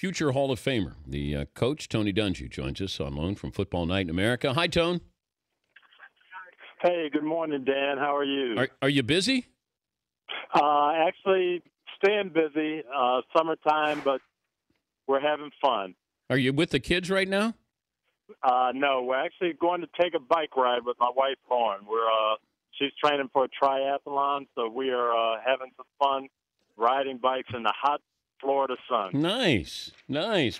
future Hall of Famer. The coach, Tony Dungy, joins us on loan from Football Night in America. Hi, Tone. Hey, good morning, Dan. How are you? Are you busy? Actually, staying busy. Summertime, but we're having fun. Are you with the kids right now? No, we're actually going to take a bike ride with my wife, Lauren. She's training for a triathlon, so we are having some fun riding bikes in the hot Florida sun. Nice.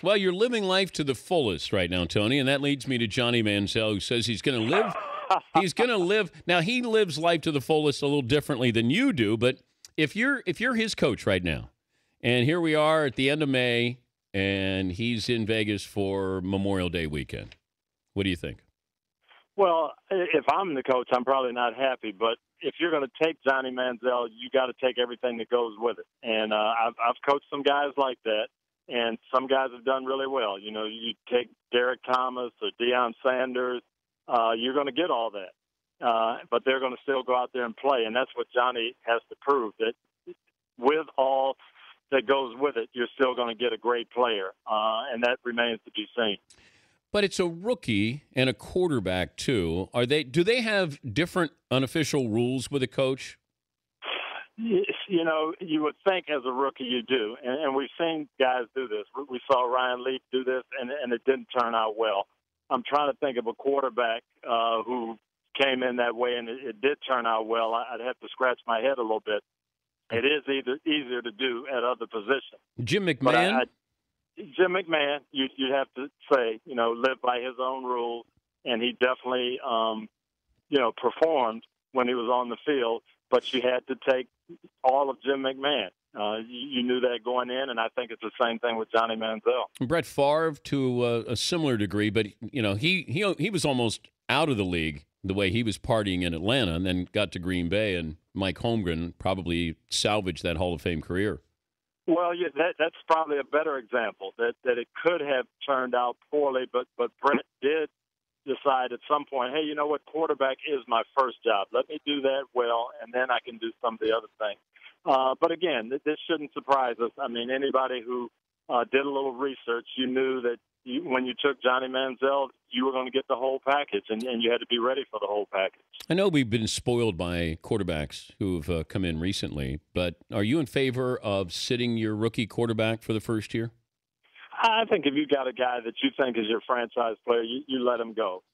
Well, you're living life to the fullest right now, Tony, and that leads me to Johnny Manziel, who says he's going to live. He's going to live. Now, he lives life to the fullest a little differently than you do, but if you're his coach right now, and here we are at the end of May, and he's in Vegas for Memorial Day weekend, what do you think? Well, if I'm the coach, I'm probably not happy, but if you're going to take Johnny Manziel, you got to take everything that goes with it. And I've coached some guys like that, and some guys have done really well. You know, you take Derek Thomas or Deion Sanders, you're going to get all that. But they're going to still go out there and play, and that's what Johnny has to prove, that with all that goes with it, you're still going to get a great player, and that remains to be seen. But it's a rookie and a quarterback too. Do they have different unofficial rules with a coach? You know, you would think as a rookie you do, and we've seen guys do this. We saw Ryan Leaf do this, and it didn't turn out well. I'm trying to think of a quarterback who came in that way, and it did turn out well. I'd have to scratch my head a little bit. It is easier to do at other positions. Jim McMahon? Jim McMahon, you'd have to say, live by his own rules, and he definitely, performed when he was on the field, but you had to take all of Jim McMahon. You knew that going in, and I think it's the same thing with Johnny Manziel. Brett Favre to a similar degree, but, he was almost out of the league the way he was partying in Atlanta and then got to Green Bay, and Mike Holmgren probably salvaged that Hall of Fame career. Well, yeah, that's probably a better example, that it could have turned out poorly, but Brett did decide at some point, hey, you know what, quarterback is my first job. Let me do that well, and then I can do some of the other things. But again, this shouldn't surprise us. I mean, anybody who did a little research, you knew that when you took Johnny Manziel, you were going to get the whole package, and you had to be ready for the whole package. I know we've been spoiled by quarterbacks who've come in recently, but are you in favor of sitting your rookie quarterback for the first year? I think if you got a guy that you think is your franchise player, you let him go.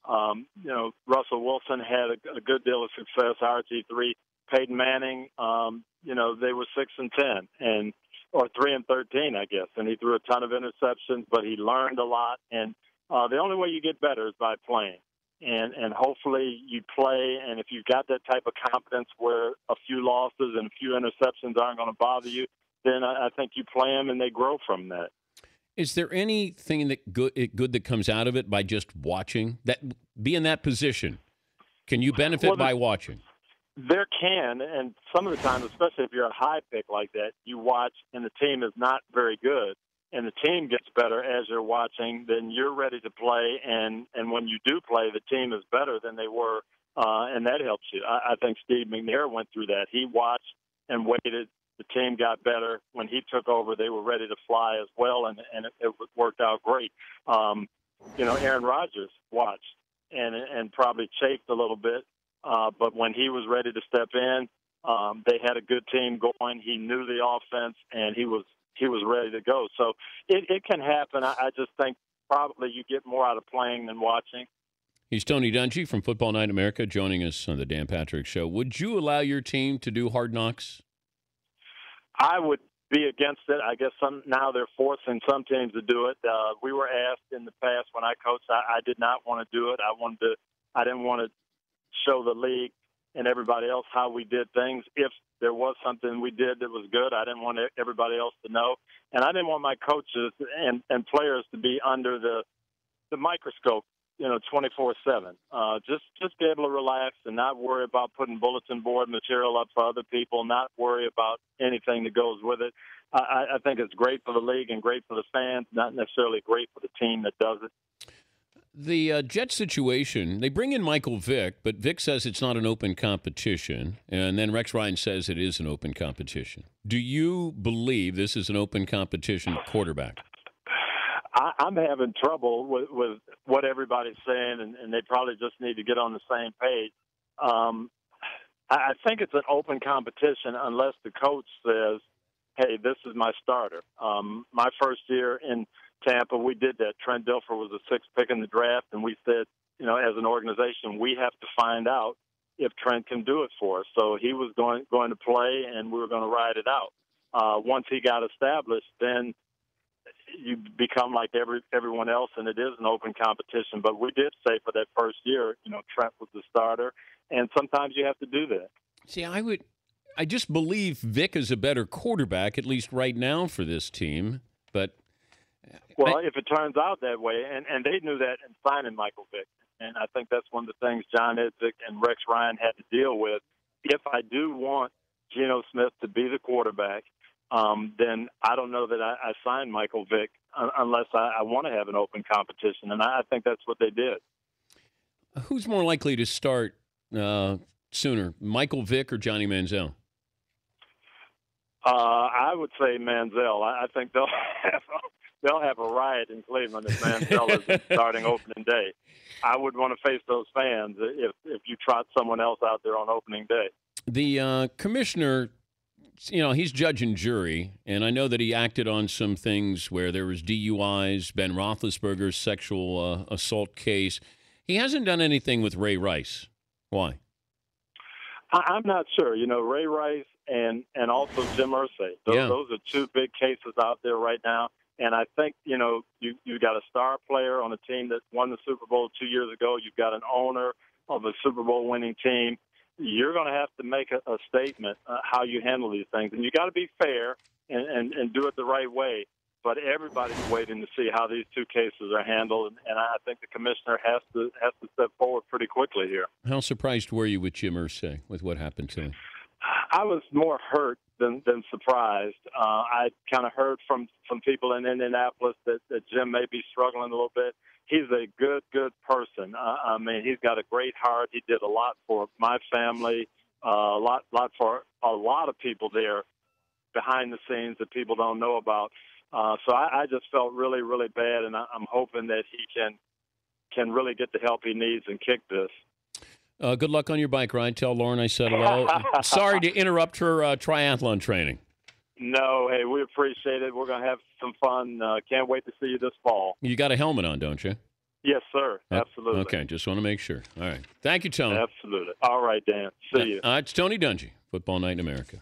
Russell Wilson had a good deal of success, RG3. Peyton Manning, they were 6-10 or 3-13, I guess, and he threw a ton of interceptions, but he learned a lot. And the only way you get better is by playing. And hopefully you play, and if you've got that type of confidence where a few losses and a few interceptions aren't going to bother you, then I think you play them and they grow from that. Is there anything good that comes out of it by just watching? Be in that position. Can you benefit by watching? There can, and some of the time, especially if you're a high pick like that, you watch and the team is not very good, and the team gets better as you're watching, then you're ready to play, and when you do play, the team is better than they were, and that helps you. I think Steve McNair went through that. He watched and waited. The team got better. When he took over, they were ready to fly as well, and it worked out great. Aaron Rodgers watched and probably chafed a little bit, but when he was ready to step in, they had a good team going. He knew the offense, and he was ready to go. So it can happen. I just think probably you get more out of playing than watching. He's Tony Dungy from Football Night in America joining us on the Dan Patrick Show. Would you allow your team to do Hard Knocks? I would be against it. I guess now they're forcing some teams to do it. We were asked in the past when I coached. I did not want to do it. I didn't want to show the league and everybody else how we did things. If there was something we did that was good, I didn't want everybody else to know, and I didn't want my coaches and players to be under the microscope, 24/7. Just be able to relax and not worry about putting bulletin board material up for other people, not worry about anything that goes with it. I think it's great for the league and great for the fans, not necessarily great for the team that does it. The Jet situation, they bring in Michael Vick, but Vick says it's not an open competition, and then Rex Ryan says it is an open competition. Do you believe this is an open competition quarterback? I'm having trouble with what everybody's saying, and they probably just need to get on the same page. I think it's an open competition unless the coach says, hey, this is my starter. My first year in Tampa, we did that. Trent Dilfer was the sixth pick in the draft, and we said, as an organization, we have to find out if Trent can do it for us. So he was going to play, and we were going to ride it out. Once he got established, then you become like everyone else, and it is an open competition. But we did say for that first year, Trent was the starter, and sometimes you have to do that. See, I just believe Vic is a better quarterback, at least right now, for this team. But if it turns out that way, and they knew that in signing Michael Vick, and I think that's one of the things John Idzik and Rex Ryan had to deal with. If I do want Geno Smith to be the quarterback, then I don't know that I sign Michael Vick unless I want to have an open competition, and I think that's what they did. Who's more likely to start sooner, Michael Vick or Johnny Manziel? I would say Manziel. I think they'll have a riot in Cleveland if Manziel isn't starting opening day. I would want to face those fans if you trot someone else out there on opening day. The commissioner, he's judge and jury, and I know that he acted on some things where there was DUIs, Ben Roethlisberger's sexual assault case. He hasn't done anything with Ray Rice. Why? I'm not sure. Ray Rice and also Jim Irsay. Those are two big cases out there right now. And I think, you got a star player on a team that won the Super Bowl 2 years ago. You've got an owner of a Super Bowl winning team. You're going to have to make a statement how you handle these things. And you got to be fair and do it the right way. But everybody's waiting to see how these two cases are handled. And I think the commissioner has to step forward pretty quickly here. How surprised were you with Jim Irsay, with what happened to him? I was more hurt than surprised. I kind of heard from some people in Indianapolis that Jim may be struggling a little bit. He's a good person. I mean, he's got a great heart. He did a lot for my family, a lot for a lot of people there behind the scenes that people don't know about. So I just felt really, really bad, and I'm hoping that he can really get the help he needs and kick this. Good luck on your bike ride. Tell Lauren I said hello. Sorry to interrupt her triathlon training. No, hey, we appreciate it. We're going to have some fun. Can't wait to see you this fall. You got a helmet on, don't you? Yes, sir. Absolutely. Okay, just want to make sure. All right. Thank you, Tony. Absolutely. All right, Dan. See you. It's Tony Dungy, Football Night in America.